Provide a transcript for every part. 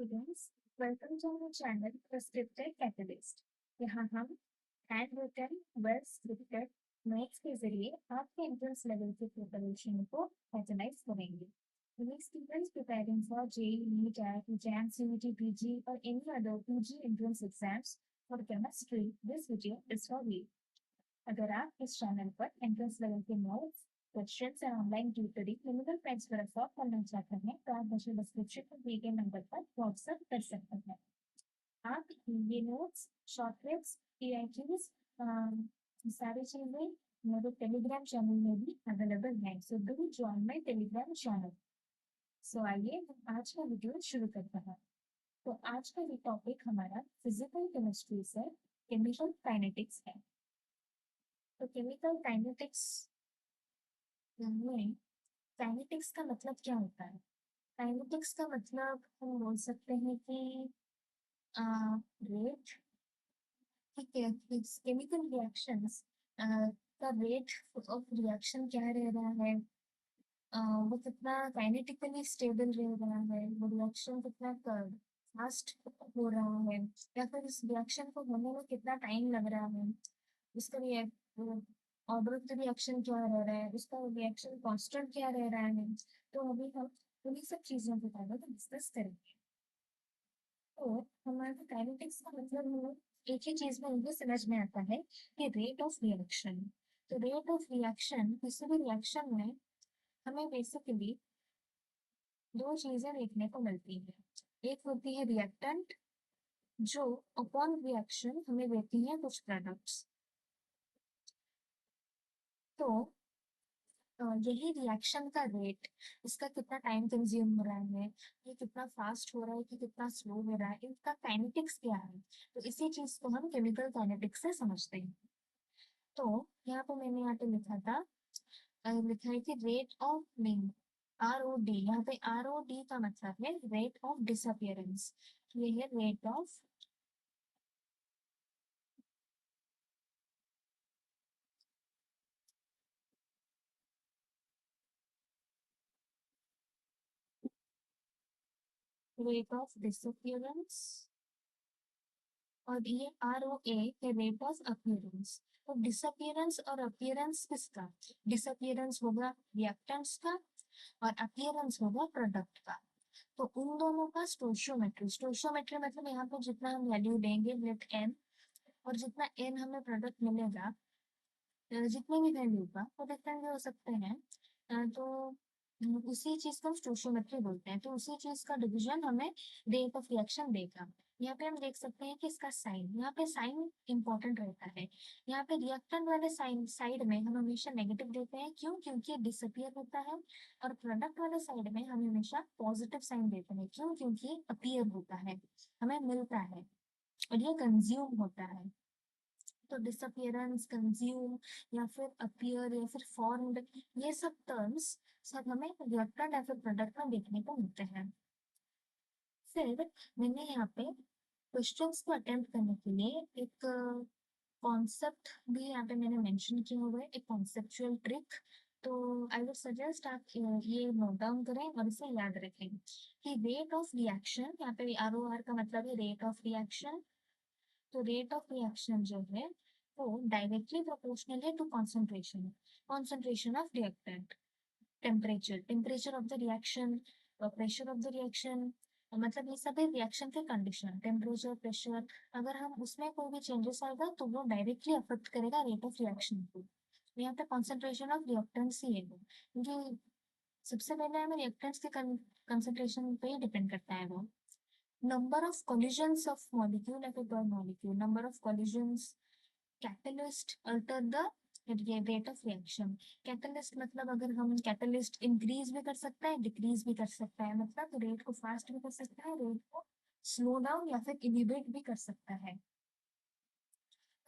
students, welcome to our channel Prescriptive Catalyst. यहाँ हम hand written well scripted notes के जरिए आपके एंट्रेंस लेवल के प्रिपरेशन को ऑर्गेनाइज करेंगे। Any students preparing for JEE, NEET, JAM, CUET, PG or any other PG entrance exams for chemistry, this video is for you. अगर आप इस channel पर एंट्रेंस लेवल के नोट्स क्वेश्चंस और online tutoring clinical price पर afford करना चाहते हैं तो आप मुझे डिस्क्रिप्शन में दिए गए नंबर पर व्हाट्सएप कर सकते हैं। आप ये नोट्स शॉर्टकट्स पीआईक्यूज सारी चीजें मेरे टेलीग्राम चैनल में भी अवेलेबल है, so do join my Telegram channel. So आइए हम आज का वीडियो शुरू करते हैं। तो आज का ये टॉपिक हमारा फिजिकल केमिस्ट्री से केमिकल काइनेटिक्स है। तो केमिकल काइनेटिक्स में काइनेटिक्स का मतलब क्या होता है? काइनेटिक्स का मतलब हम बोल सकते हैं कि रेट केमिकल रिएक्शंस का रेट ऑफ रिएक्शन क्या रह रहा है, वो कितना काइनेटिकली स्टेबल रह रहा है, वो रिएक्शन कितना फास्ट हो रहा है, या फिर इस रिएक्शन को होने में कितना टाइम लग रहा है, इसका ऑर्डर ऑफ द रिएक्शन क्या रह रहा है, इसका रिएक्शन कांस्टेंट क्या रह रहा है। तो अभी हम उन्हीं सब चीजों के बारे में डिस्कस करेंगे। तो हमारे काइनेटिक्स का मतलब हमें एक ही चीज में मुझे समझ में आता है कि रेट ऑफ रिएक्शन। तो रेट ऑफ रिएक्शन किसी भी रिएक्शन में हमें बेसिकली दो चीजें देखने को मिलती है। एक होती है रिएक्टेंट जो अपॉन रिएक्शन हमें देती है कुछ प्रोडक्ट्स। तो यही रिएक्शन का रेट, इसका कितना टाइम कंज्यूम हो रहा है, ये कितना फास्ट हो रहा है कि कितना स्लो हो रहा है, इसका काइनेटिक्स क्या है। तो इसी चीज को हम केमिकल काइनेटिक्स से समझते हैं। तो यहाँ पे मैंने यहाँ पे लिखा था, लिखा है कि रेट ऑफ नहीं, ROD, यहाँ पे ROD का मतलब है रेट ऑफ डिसअपियरेंस। ये है रेट ऑफ डिसअपियरेंस, और ये ROA है रेट ऑफ अपीयरेंस। तो डिसअपियरेंस और अपीयरेंस किसका? डिसअपियरेंस होगा रिएक्टेंट्स का और अपीयरेंस होगा प्रोडक्ट का। तो उन दोनों का स्टोइशियोमेट्री, स्टोइशियोमेट्री मतलब यहाँ पे जितना हम वैल्यू देंगे लेट n, और जितना n हमें प्रोडक्ट मिलेगा, जितने भी वैल्यू का वो डिफरेंट भी हो सकते हैं, तो उसी चीज को हम स्टोइशियोमेट्री बोलते हैं। तो उसी चीज का डिवीजन हमें रेट ऑफ रिएक्शन देगा। यहाँ पे हम देख सकते हैं कि इसका साइन, यहाँ पे साइन इंपॉर्टेंट रहता है। यहाँ पे रिएक्टेंट वाले साइन साइड में हम हमेशा नेगेटिव देते हैं, क्यों? क्योंकि ये डिसअपियर होता है। और प्रोडक्ट वाले साइड में हम हमेशा पॉजिटिव साइन देते हैं, क्यों? क्योंकि अपीयर होता है, हमें मिलता है और ये कंज्यूम होता है। तो डिसअपियरेंस, कंज्यूम या फिर अपीयर या फिर फॉर्म्ड, ये सब टर्म्स सब हमें रिएक्टेंट या फिर प्रोडक्ट में देखने को मिलते हैं। फिर मैंने यहाँ पे क्वेश्चंस को अटेम्प्ट करने के लिए एक कॉन्सेप्ट भी यहाँ पे मैंने मेंशन किया हुआ है, एक कॉन्सेप्चुअल ट्रिक। तो आई वुड सजेस्ट आप ये नोट डाउन करें और इसे याद रखें कि रेट ऑफ रिएक्शन, यहाँ पे ROR का मतलब है रेट ऑफ रिएक्शन। तो रेट ऑफ रिएक्शन जो है वो डायरेक्टली प्रोपोर्शनल है to concentration of reactant, temperature of the reaction, pressure of the reaction, मतलब ये सब है रिएक्शन के कंडीशन, टेम्परेचर, प्रेशर। अगर हम उसमें कोई भी चेंजेस आएगा तो वो डायरेक्टली अफेक्ट करेगा रेट ऑफ रिएक्शन को। यहाँ पे कॉन्सेंट्रेशन ऑफ रिएक्टेंट्स ही है वो, क्योंकि सबसे पहले हमें रिएक्टेंट्स के कंसेंट्रेशन पे ही डिपेंड करता है वो। number of collisions of molecule at a per molecule, number of collisions, catalyst alter the rate of reaction। Catalyst मतलब अगर हम कैटलिस्ट इंक्रीज भी कर सकता है, डिक्रीज भी कर सकता है, मतलब रेट को फास्ट भी कर सकता है, रेट को स्लो डाउन या फिर इनिबिट भी कर सकता है।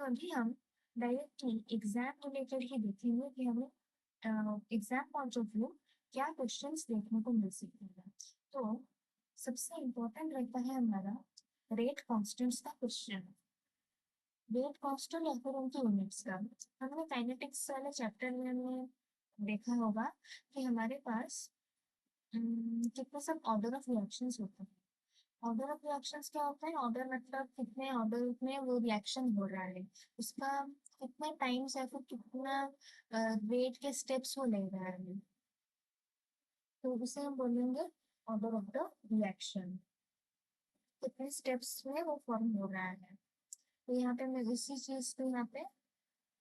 तो अभी हम डायरेक्टली एग्जाम रिलेटेड ही देखेंगे कि हमें एग्जाम पॉइंट ऑफ व्यू क्या क्वेश्चंस देखने को मिल सकते हैं। तो सबसे इम्पोर्टेंट रहता है हमारा रेट कांस्टेंट्स का क्वेश्चन। रेट कांस्टेंट या फिर उनकी यूनिट्स का हमने काइनेटिक्स वाले चैप्टर में हमने देखा होगा कि हमारे पास कितने सब ऑर्डर ऑफ रिएक्शंस होते हैं। ऑर्डर ऑफ रिएक्शंस क्या होता है? ऑर्डर मतलब कितने ऑर्डर में वो रिएक्शन हो रहा है, उसका कितने टाइम्स या फिर कितना रेट के स्टेप्स वो ले रहा है, तो उसे हम बोलेंगे ऑर्डर ऑफ द रिएक्शन। कितने स्टेप्स में वो फॉर्म हो रहा है। तो यहाँ पे मैं इसी चीज को यहाँ पे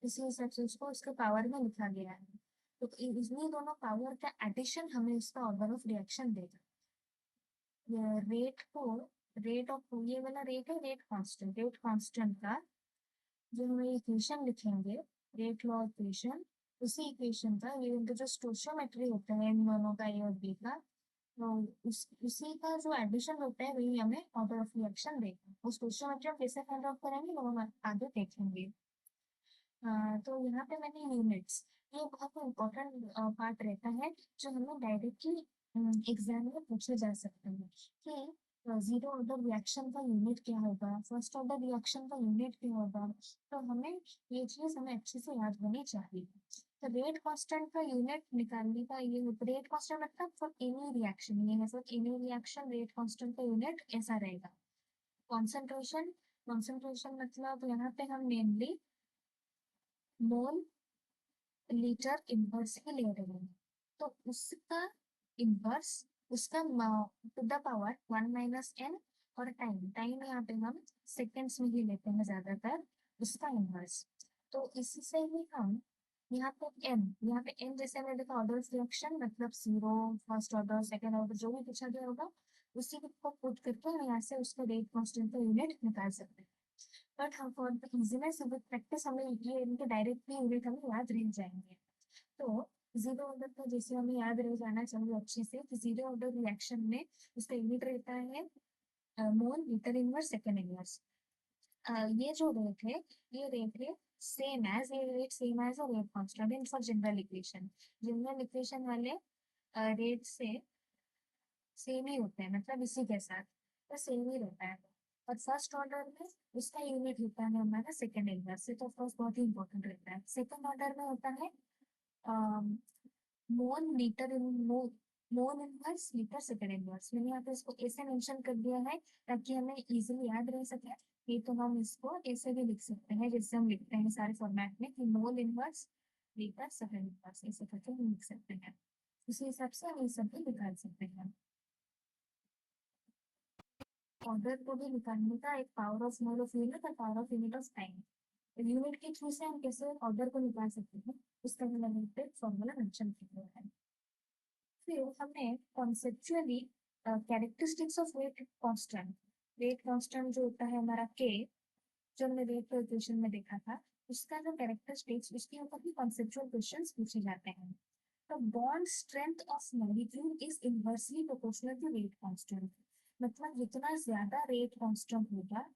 इसी हिसाब से उसको उसके पावर में लिखा गया है। तो इसलिए दोनों पावर का एडिशन हमें इसका ऑर्डर ऑफ रिएक्शन देगा। रेट को रेट ऑफ ये वाला रेट है रेट कांस्टेंट का जो हम इक्वेशन लिखेंगे, रेट लॉ इक्वेशन, उसी इक्वेशन का ये इनका जो स्टोशियोमेट्री होता है इन दोनों का ए और बी का, तो उसी का जो एडिशन होता है वही हमें ऑर्डर ऑफ रिएक्शन देगा। वो स्टोशियोमेट्री हम कैसे फाइंड आउट करेंगे वो हम आगे देखेंगे। तो यहाँ पे मैंने यूनिट्स, ये बहुत इम्पोर्टेंट पार्ट रहता है जो हमें डायरेक्टली एग्जाम में पूछे जा सकते हैं कि जीरो ऑर्डर रिएक्शन का यूनिट क्या होगा, फर्स्ट ऑर्डर रिएक्शन का यूनिट क्या होगा। तो हमें ये चीज हमें अच्छे से याद होनी चाहिए। तो रेट कांस्टेंट का यूनिट निकालने का ये रेट कांस्टेंट मतलब फॉर एनी रिएक्शन, ये है for any reaction rate constant का यूनिट ऐसा रहेगा। कॉन्सेंट्रेशन, कॉन्सेंट्रेशन मतलब यहाँ पे हम मेनली मोल लीटर इनवर्स ही ले रहे हैं, तो उसका इनवर्स, उसका टू द पावर 1 - n, और टाइम टाइम यहाँ पे हम सेकेंड्स में ही लेते हैं ज्यादातर, उसका इनवर्स। तो इसी से ही हम यहाँ पे n जैसे हमने देखा ऑर्डर रिएक्शन मतलब zero, first order second order जो भी पूछा गया होगा उसी को पुट करके हम यहाँ से उसका रेट कांस्टेंट का यूनिट निकाल सकते हैं। बट हम for the easiness with practice हमें ये इनके डायरेक्टली यूनिट हमें याद रह जाएंगे। तो जीरो ऑर्डर का जैसे हमें याद रह जाना चाहिए अच्छे से कि जीरो ऑर्डर रिएक्शन में उसका यूनिट रहता है mole litre inverse second inverse. ये जो रेट है ये रेट है same as a rate constant in for general equation वाले रेट से सेम ही होते हैं, मतलब इसी के साथ तो सेम ही रहता है। और फर्स्ट ऑर्डर में उसका यूनिट होता है हमारा सेकेंड इनवर्स, ये तो ऑफकोर्स बहुत ही इंपॉर्टेंट रहता है। सेकेंड ऑर्डर में होता है mole litre in mole inverse litre second inverse. मैंने यहाँ पे इसको ऐसे मेंशन कर दिया है ताकि हमें इजीली याद रह सके। ये तो हम इसको ऐसे भी लिख सकते हैं जैसे हम लिखते हैं सारे फॉर्मेट में कि mole inverse litre second inverse, ऐसे करके हम लिख सकते हैं। उसी हिसाब से हम ये सब भी निकाल सकते हैं। ऑर्डर को भी निकालने का एक power of mole of unit और power of unit of time, unit के थ्रू से हम कैसे ऑर्डर को निकाल सकते हैं उसका मैंने फॉर्मूला मेंशन किया है। फिर हमने conceptually characteristics of rate constant जो होता है हमारा के, जो हमने वेट को इक्वेशन में देखा था, उसका जो कैरेक्टरिस्टिक्स उसके ऊपर भी कॉन्सेप्चुअल क्वेश्चंस पूछे जाते हैं। तो bond strength of molecule is inversely proportional to rate constant, मतलब जितना ज्यादा रेट कांस्टेंट होगा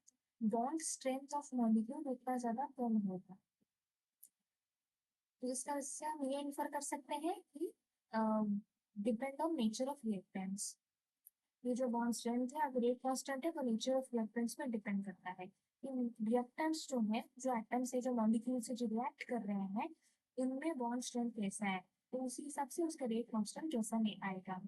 बॉन्ड स्ट्रेंथ ऑफ मॉलिक्यूल उतना ज्यादा कम होगा। तो इसका इससे हम ये इन्फर कर सकते हैं कि depend on nature of reactants, ये जो बॉन्ड स्ट्रेंथ है अगर रेट कांस्टेंट है तो नेचर ऑफ रिएक्टेंट्स पे डिपेंड करता है। इन रिएक्टेंट्स जो है जो एटम से जो मॉलिक्यूल से जो रिएक्ट कर रहे हैं इनमें बॉन्ड स्ट्रेंथ कैसा है, तो उसी हिसाब से उसका रेट कांस्टेंट जैसा नहीं आएगा।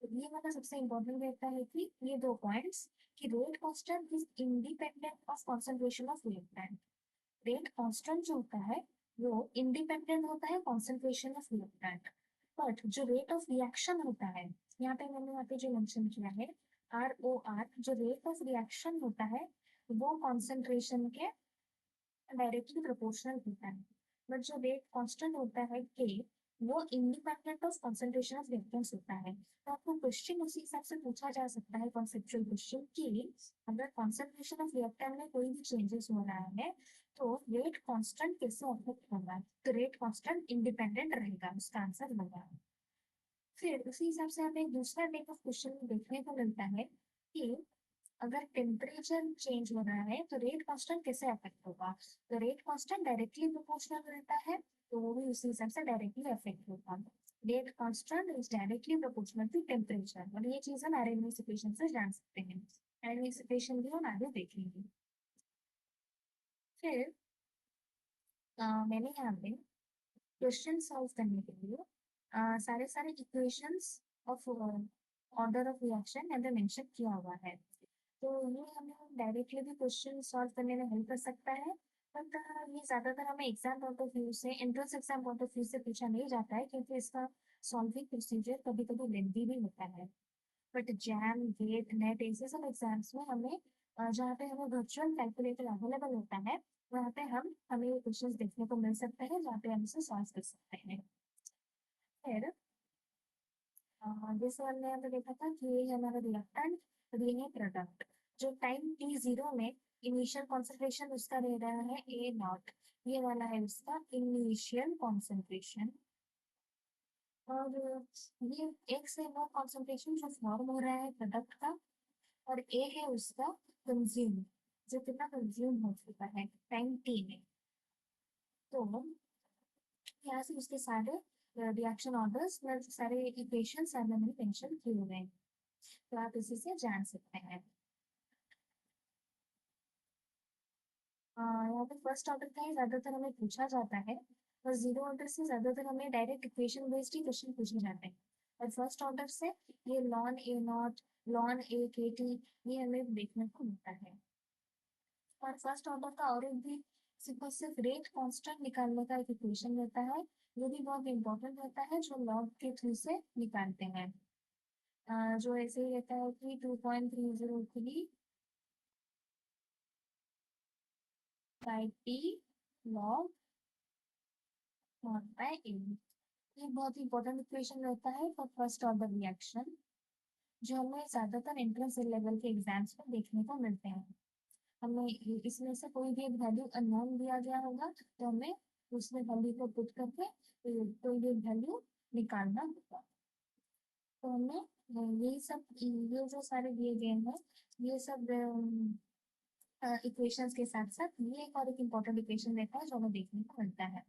तो ये वाला सबसे इंपॉर्टेंट रहता है कि ये दो पॉइंट्स कि rate constant is independent of concentration of reactant. Rate constant जो होता है वो इंडिपेंडेंट होता है कॉन्सेंट्रेशन ऑफ रिएक्टेंट, बट जो रेट ऑफ रिएक्शन होता है यहाँ पे मैंने यहाँ पे जो मेंशन किया है ROR, जो रेट ऑफ रिएक्शन होता है वो कॉन्सेंट्रेशन के डायरेक्टली प्रोपोर्शनल होता है। बट जो रेट कांस्टेंट होता है के वो independent of concentration of reactants होता है। तो आपको क्वेश्चन उसी हिसाब से पूछा जा सकता है कॉन्सेप्चुअल क्वेश्चन कि अगर कंसंट्रेशन ऑफ रिएक्टेंट में कोई भी चेंजेस हो रहा है तो रेट कांस्टेंट कैसे अफेक्ट होगा, तो रेट कांस्टेंट इंडिपेंडेंट रहेगा, उसका आंसर होगा। फिर उसी हिसाब से हमें दूसरा टाइप ऑफ क्वेश्चन देखने को मिलता है कि अगर टेम्परेचर चेंज हो रहा है तो रेट कांस्टेंट कैसे अफेक्ट होगा, तो रेट कांस्टेंट डायरेक्टली प्रोपोर्शनल रहता है तो वो भी उसी हिसाब से डायरेक्टली अफेक्ट होगा। Rate constant is directly proportional to temperature, और ये चीज हम आरएमएस इक्वेशन से जान सकते हैं। आरएमएस इक्वेशन भी हम आगे देखेंगे। फिर मैंने यहाँ पे क्वेश्चन सॉल्व करने के लिए सारे सारे equations of order of reaction यहाँ पे मेंशन किया हुआ है। तो ये हमें डायरेक्टली भी क्वेश्चन सॉल्व करने में हेल्प कर सकता है, बट ये ज़्यादातर हमें एग्जाम पॉइंट ऑफ व्यू से, entrance exam point of view से पूछा नहीं जाता है, क्योंकि इसका सॉल्विंग प्रोसीजर कभी कभी लेंथी भी होता है। बट जैम, गेट, नेट ऐसे सब एग्जाम्स में हमें जहाँ पे हमें वर्चुअल कैलकुलेटर अवेलेबल होता है, वहाँ पे हमें ये क्वेश्चंस देखने को मिल सकते हैं, जहाँ पे हम इसे सॉल्व कर सकते हैं। फिर जैसे हमने यहाँ पे देखा था कि ये है हमारा रिएक्टेंट, ये है प्रोडक्ट। जो टाइम टी जीरो में इनिशियल कॉन्सेंट्रेशन उसका दे रहा है ए नॉट, ये वाला है उसका इनिशियल कॉन्सेंट्रेशन। और ये एक से नौ कॉन्सेंट्रेशन जो फॉर्म हो रहा है प्रोडक्ट का, और ए है उसका कंज्यूम, जो कितना कंज्यूम हो चुका है टाइम टी में। तो यहाँ से उसके सारे रिएक्शन ऑर्डर्स में सारे इक्वेशंस मैंने मेंशन किए हुए हैं, तो आप इसी से जान सकते हैं। यहाँ पे फर्स्ट ऑर्डर का ही ज्यादातर हमें पूछा जाता है, और जीरो ऑर्डर से ज्यादातर हमें डायरेक्ट इक्वेशन बेस्ड ही क्वेश्चन पूछे जाते हैं। और फर्स्ट ऑर्डर से ये लॉन ए नॉट, लॉन ए के टी, ये हमें देखने को मिलता है। और फर्स्ट ऑर्डर का और एक भी सिर्फ रेट कांस्टेंट निकालने का एक इक्वेशन रहता है, जो भी बहुत इंपॉर्टेंट रहता है, जो लॉग के थ्रू से निकालते हैं। जो ऐसे ही रहता है कि 2.303 by T log not by A. ये बहुत इंपॉर्टेंट इक्वेशन रहता है फॉर फर्स्ट ऑर्डर रिएक्शन, जो हमें ज्यादातर एंट्रेंस लेवल के एग्जाम्स में देखने को मिलते हैं। हमें इसमें से कोई भी एक वैल्यू अननोन दिया गया होगा, तो हमें उसमें वैल्यू को पुट करके कोई भी वैल्यू निकालना होगा। तो हमें ये जो सारे दिए गए हैं, ये सब इक्वेशंस के साथ साथ ये एक और एक इम्पोर्टेंट इक्वेशन रहता है जो हमें देखने को मिलता है।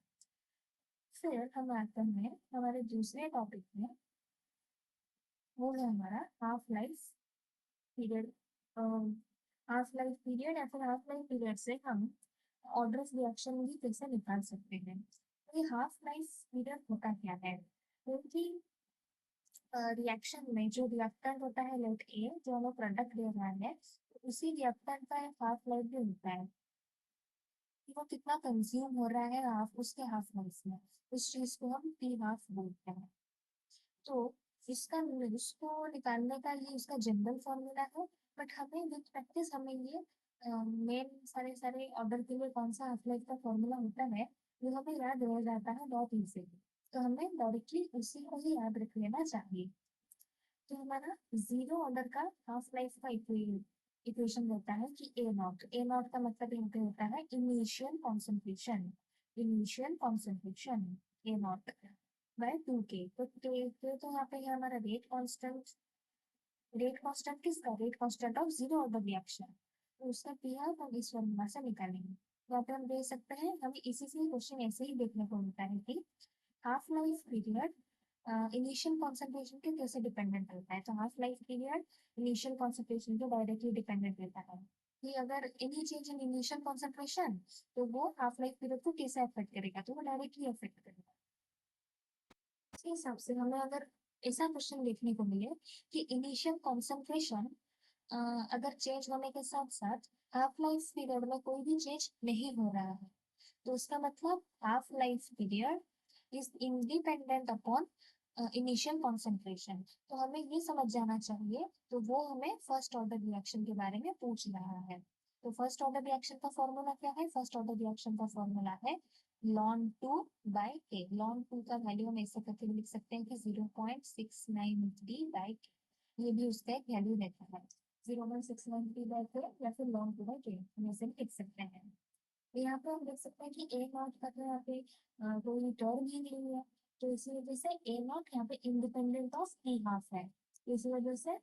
फिर हम आते हैं हमारे दूसरे टॉपिक में, वो है हमारा half life period. Half life period या फिर हाफ लाइफ पीरियड से हम ऑर्डर ऑफ रिएक्शन भी कैसे निकाल सकते हैं। तो ये हाफ लाइफ पीरियड होता क्या है, क्योंकि रिएक्शन में जो रिएक्टेंट होता है लेट ए, जो हमें प्रोडक्ट दे रहा है, उसी रिएक्टेंट का एक हाफ लाइफ भी होता है, कि वो कितना कंज्यूम हो रहा है हाफ उसके हाफ लाइफ में। उस चीज को हम टी हाफ बोलते हैं। तो इसका इसको निकालने का ये उसका जनरल फॉर्मूला है, बट हमें विद प्रैक्टिस हमें ये मेन सारे सारे ऑर्डर के लिए कौन सा हाफ लाइफ का फॉर्मूला होता है, वो हमें याद रह जाता है बहुत इजीली। तो हमें डायरेक्टली उसी को ही याद रख लेना चाहिए। तो हमारा जीरो ऑर्डर का हाफ लाइफ का इक्वेशन रहता है कि ए नॉट का मतलब यहाँ पे होता है initial concentration, initial concentration a nought by 2k। तो यहाँ पे है हमारा रेट कांस्टेंट। रेट कांस्टेंट किसका, rate constant of zero order reaction, तो उसका पी हम इस फॉर्मूला से निकालेंगे। यहाँ पे हम देख सकते हैं, हमें इसी से क्वेश्चन ऐसे ही देखने को मिलता है कि half life period initial concentration के कैसे डिपेंडेंट रहता है। तो half life period initial concentration के डायरेक्टली डिपेंडेंट रहता है, कि अगर any change in initial concentration, तो वो हाफ लाइफ पीरियड को कैसे अफेक्ट करेगा, तो वो डायरेक्टली अफेक्ट करेगा। इस हिसाब से हमें अगर ऐसा क्वेश्चन देखने को मिले कि इनिशियल कॉन्सेंट्रेशन अगर चेंज होने के साथ साथ हाफ लाइफ पीरियड में कोई भी चेंज नहीं हो रहा है, तो उसका मतलब half life period is independent upon initial concentration. तो हमें ये समझ जाना चाहिए, तो वो हमें फर्स्ट ऑर्डर रिएक्शन के बारे में पूछ रहा है। तो फर्स्ट ऑर्डर रिएक्शन का फॉर्मूला क्या है, फर्स्ट ऑर्डर रिएक्शन का फॉर्मूला है ln 2 बाई के। ln 2 का वैल्यू हम ऐसे करके लिख सकते हैं कि 0.693 बाई के, ये भी उसका एक वैल्यू रहता है 0.693 बाई के, या फिर ln 2 बाई के हम ऐसे लिख सकते हैं। तो यहाँ पे हम देख सकते हैं कि ए नॉट का तो यहाँ पे कोई टर्म ही नहीं है, तो इसी वजह से ए नॉट यहाँ पे इंडिपेंडेंट ऑफ टी हाफ है। तो इसी वजह से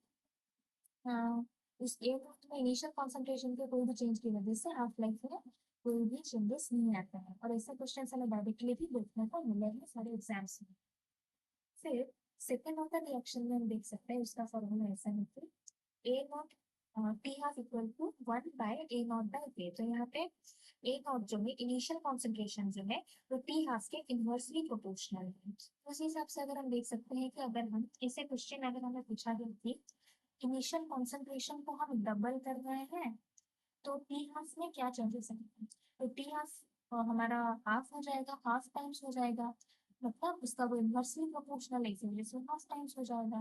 इस ए नॉट में इनिशियल कॉन्सेंट्रेशन के कोई भी चेंज की वजह से हाफ लाइफ में कोई भी चेंजेस नहीं आते हैं, और ऐसे क्वेश्चन हमें डायरेक्टली भी देखने को मिलेंगे सारे एग्जाम्स में। फिर सेकेंड ऑर्डर रिएक्शन में हम देख सकते हैं उसका फॉर्मूला ऐसा है कि A not T half equal to 1/A0/K। तो यहाँ पे ए नॉट जो है इनिशियल कॉन्सेंट्रेशन जो है वो टी हाफ के इनवर्सली प्रोपोर्शनल है। तो उस हिसाब से अगर हम देख सकते हैं कि अगर हम ऐसे क्वेश्चन अगर हमें पूछा गया कि इनिशियल कॉन्सेंट्रेशन को हम डबल कर रहे हैं तो टी हाफ में क्या चेंजेस हैं। तो टी हाफ हमारा हाफ हो जाएगा, हाफ टाइम्स हो जाएगा, मतलब उसका वो इनवर्सली प्रोपोर्शनल है इसीलिए से हाफ टाइम्स हो जाएगा।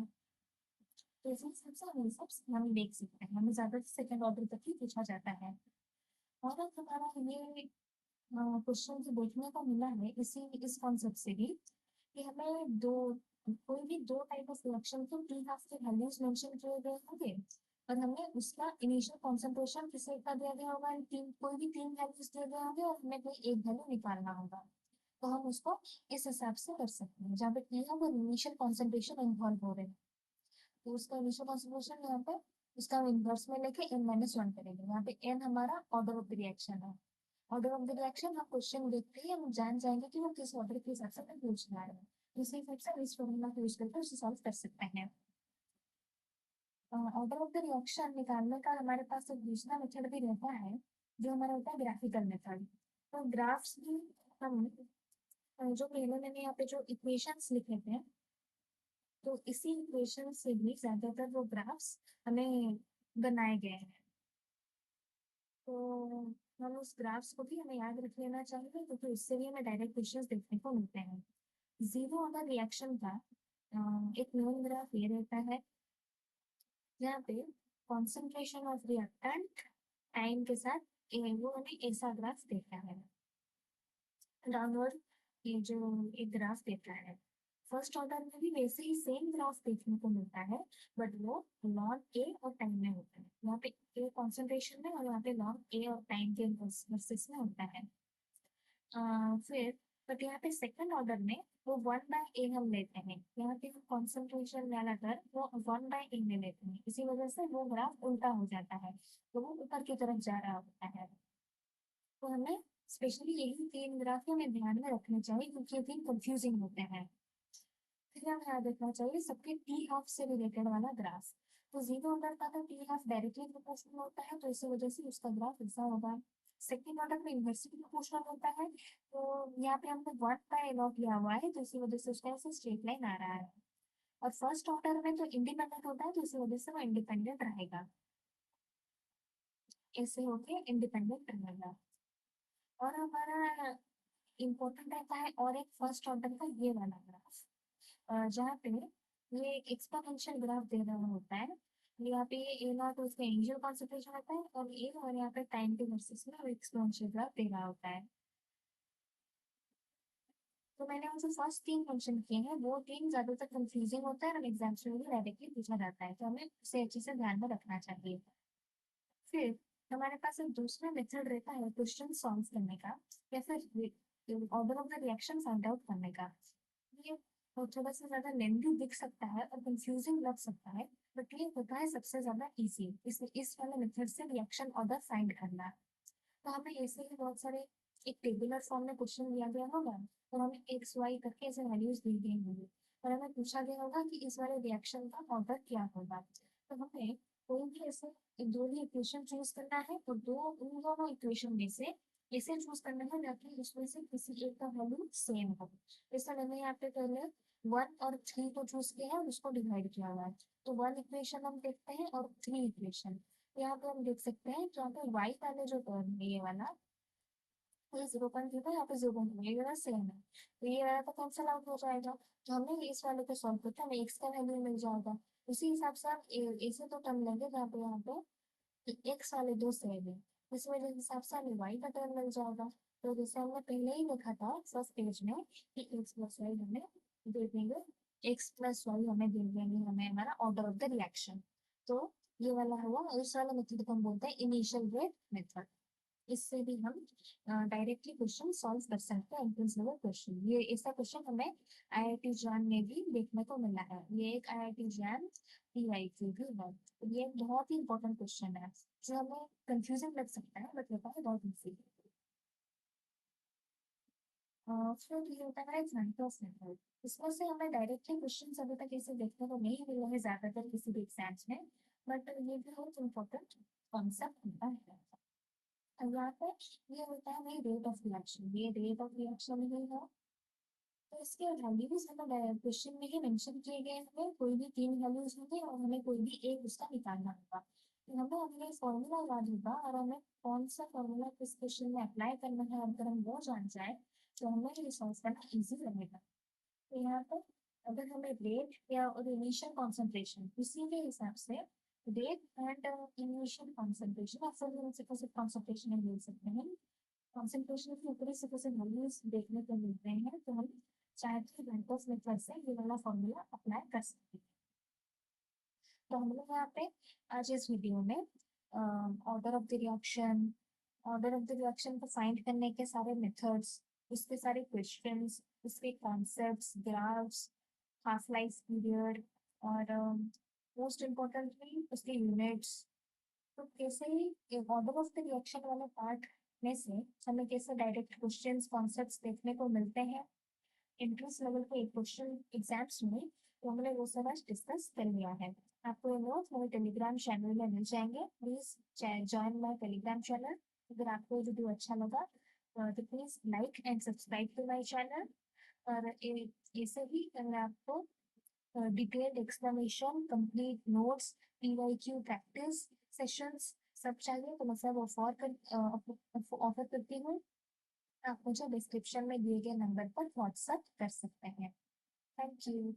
तो इसी हिसाब से हम ये सब हम देख सकते हैं, हमें ज्यादा सेकंड ऑर्डर तक ही पूछा जाता है। और अब हमारा ये क्वेश्चन जो देखने को मिला है इसी इस कॉन्सेप्ट से भी कि हमें दो कोई भी दो टाइप ऑफ रिएक्शन के टी हाफ के वैल्यूज मेंशन किए गए होंगे और हमें उसका इनिशियल कॉन्सेंट्रेशन किसी का दिया गया होगा, तीन कोई भी तीन वैल्यूज दिए गए होंगे और हमें कोई एक वैल्यू निकालना होगा। तो हम उसको इस हिसाब से कर सकते हैं, जहाँ पे टी है वो इनिशियल कॉन्सेंट्रेशन इन्वॉल्व हो रहे हैं। तो उसका इनिशियल कॉन्सेंट्रेशन यहाँ पे उसका हम इन्वर्स में लेके n-1 करेंगे। यहाँ पे n हमारा ऑर्डर ऑफ द रिएक्शन है। ऑर्डर ऑफ द रिएक्शन हम क्वेश्चन देखते ही हम जान जाएंगे कि वो किस ऑर्डर के हिसाब से हमें पूछ रहा है। इसी हिसाब से हम इस फॉर्मूला को यूज करके उसे सॉल्व कर सकते हैं। ऑर्डर ऑफ द रिएक्शन निकालने का हमारे पास एक दूसरा मेथड भी रहता है जो हमारा होता है ग्राफिकल मेथड। तो ग्राफ्स भी हम जो पहले मैंने यहाँ पे जो इक्वेशंस लिखे थे तो इसी इक्वेशन से भी ज्यादातर वो ग्राफ्स हमें बनाए गए हैं। तो हम उस ग्राफ्स को भी हमें याद रख लेना चाहिए क्योंकि उससे भी हमें डायरेक्ट क्वेश्चंस देखने को मिलते हैं। जीरो ऑर्डर रिएक्शन का एक मेन ग्राफ ये रहता है जहाँ पे कॉन्सेंट्रेशन ऑफ रिएक्टेंट टाइम के साथ वो हमें ऐसा ग्राफ देता है। डाउनवर्ड ये जो एक ग्राफ देता है फर्स्ट ऑर्डर में भी वैसे ही सेम ग्राफ देखने को मिलता है बट वो लॉग ए और टाइम में होता है। यहाँ पे ए कॉन्सेंट्रेशन में और यहाँ पे लॉग ए और टाइम के वर्सेस में होता है। फिर बट यहाँ पे सेकंड ऑर्डर में वो 1/A हम लेते हैं, यहाँ पे कॉन्सेंट्रेशन वाला कर वो 1/A में लेते हैं, इसी वजह से वो ग्राफ उल्टा हो जाता है तो वो ऊपर की तरफ जा रहा होता है। तो हमें स्पेशली यही तीन ग्राफ हमें ध्यान में रखने चाहिए क्योंकि ये तीन कंफ्यूजिंग होते हैं। फिर हमें याद रखना चाहिए सबके टी हाफ से रिलेटेड वाला ग्राफ। तो जीरो ऑर्डर का तो टी हाफ डायरेक्टली प्रोपोर्शनल होता है तो इसी वजह से उसका ग्राफ ऐसा होगा। सेकेंड ऑर्डर में इन्वर्सली प्रोपोर्शनल होता है तो यहाँ पे हमने 1/log लिया हुआ है तो इसी वजह से उसका ऐसे स्ट्रेट लाइन आ रहा है। और फर्स्ट ऑर्डर में तो इंडिपेंडेंट होता है तो इसी वजह से वो इंडिपेंडेंट रहेगा, ऐसे होके इंडिपेंडेंट रहेगा। और हमारा इम्पोर्टेंट रहता है और एक फर्स्ट ऑर्डर का ये वाला ग्राफ जहाँ पे ये एक्सपोनेंशियल ग्राफ दे रहा होता है। यहाँ पे ए नॉट उसका इनिशियल कॉन्सेंट्रेशन होता है और ए और यहाँ पे टाइम के वर्सेस में एक्सपोनेंशियल ग्राफ दे रहा होता है। तो मैंने उनसे फर्स्ट तीन मेंशन किए हैं, वो तीन ज्यादातर कंफ्यूजिंग होता है और एग्जाम्स में भी डायरेक्टली पूछा जाता है तो हमें उसे अच्छे से ध्यान में रखना चाहिए। फिर हमारे पास एक दूसरा मेथड रहता है क्वेश्चन सॉल्व करने का या फिर order of the reaction find out करने का। ये थोड़ा सा ज्यादा लेंथी दिख सकता है और कंफ्यूजिंग लग सकता है बट ये होता है सबसे ज्यादा इजी इस वाले मेथड से रिएक्शन ऑर्डर फाइंड करना। तो हमें ऐसे ही बहुत सारे एक टेबुलर फॉर्म में क्वेश्चन दिया गया होगा और हमें एक्स वाई करके ऐसे वैल्यूज दी गई होंगी और हमें पूछा गया होगा कि इस वाले रिएक्शन का ऑर्डर क्या होगा। तो हमें कोई भी ऐसे दो ही इक्वेशन चूज करना है और दो उन दोनों इक्वेशन में से इसे चूज करना है ताकि उसमें से किसी एक का वैल्यू सेम हो। जैसा मैंने यहाँ पे पहले 1 और 3 को चूज किया है और उसको डिवाइड किया हुआ है। तो 1 इक्वेशन हम देखते हैं और 3 इक्वेशन। यहाँ पे हम देख सकते हैं कि यहाँ पे y वाले जो टर्म है ये वाला ये 0.3 था, यहाँ पे 0.3 ये वाला सेम है तो ये वाला तो कैंसिल आउट हो जाएगा। तो हमें इस वाले को सॉल्व करके हमें x का वैल्यू मिल जाएगा। उसी हिसाब से हम ऐसे तो टर्म लेंगे जहाँ पे यहाँ पे x वाले दो सेम है, इस वजह हिसाब से हमें y का टर्म मिल जाएगा। तो जैसे हमने पहले ही लिखा था फर्स्ट पेज में कि x प्लस वाई हमें दे देंगे, x प्लस वाई हमें दे देंगे हमें हमारा ऑर्डर ऑफ द रिएक्शन। तो ये वाला हुआ और इस वाले मेथड को हम बोलते हैं इनिशियल रेट मेथड। इससे भी हम डायरेक्टली क्वेश्चन सॉल्व कर सकते हैं एंट्रेंस लेवल क्वेश्चन। ये ऐसा क्वेश्चन हमें आईआईटी जैम में भी देखने को मिला है, ये एक आईआईटी जैम पीआईक्यू भी है। तो ये एक बहुत ही इंपॉर्टेंट क्वेश्चन है जो हमें कंफ्यूजिंग लग सकता है बट होता है बहुत इजी। फिर ये होता है एग्जाम्पल्स मेथड। इसमें से हमें डायरेक्टली क्वेश्चन अभी तक ऐसे देखने को नहीं मिले हैं ज्यादातर किसी भी एग्जाम्स में बट ये भी बहुत इम्पोर्टेंट कॉन्सेप्ट होता है। अब यहाँ पे ये होता है हमें रेट ऑफ रिएक्शन, ये रेट ऑफ रिएक्शन ही है। तो इसके वैल्यूज हमें क्वेश्चन में ही मेंशन किए गए हैं, कोई भी 3 वैल्यूज होंगे और हमें कोई भी एक उसका निकालना होगा। तो हमें अपने फॉर्मूला याद होगा और हमें कौन सा फॉर्मूला किस क्वेश्चन में अप्लाई करना है, अगर हम वो जान जाए तो हमें ये सॉल्व करना ईजी रहेगा। तो यहाँ पर अगर हमें रेट या और इनिशियल कॉन्सेंट्रेशन उसी के हिसाब से रेट एंड इनिशियल कॉन्सेंट्रेशन या फिर हम सिर्फ कॉन्सेंट्रेशन बोल सकते हैं, कॉन्सेंट्रेशन के ऊपर से कुछ वैल्यूज देखने को मिलते हैं, तो हम चाहे तो वेंटर्स मेथड से ये वाला फॉर्मूला अप्लाई कर सकते हैं। तो हम लोग यहाँ पे आज इस वीडियो में order of the reaction, order of the reaction को फाइंड करने के सारे मेथड्स, उसके सारे क्वेश्चंस, उसके concepts, graphs, half life period और मोस्ट इम्पोर्टेंटली उसके यूनिट्स, तो कैसे ही ऑर्डर ऑफ द रिएक्शन वाले पार्ट में से हमें कैसे डायरेक्ट क्वेश्चंस कॉन्सेप्ट्स देखने को मिलते हैं इंट्रेंस लेवल के क्वेश्चन एग्जाम्स में, तो हमने वो सब आज डिस्कस कर लिया है। आपको ये नोट्स मेरे टेलीग्राम चैनल में मिल जाएंगे, please join my Telegram channel. अगर आपको ये वीडियो अच्छा लगा तो please like and subscribe to my channel. और ऐसे ही मैं आपको detailed explanation, complete notes, PYQ practice sessions सब चाहिए तो मैं सब ऑफर करती हूँ। आप मुझे डिस्क्रिप्शन में दिए गए नंबर पर व्हाट्सएप कर सकते हैं। Thank you.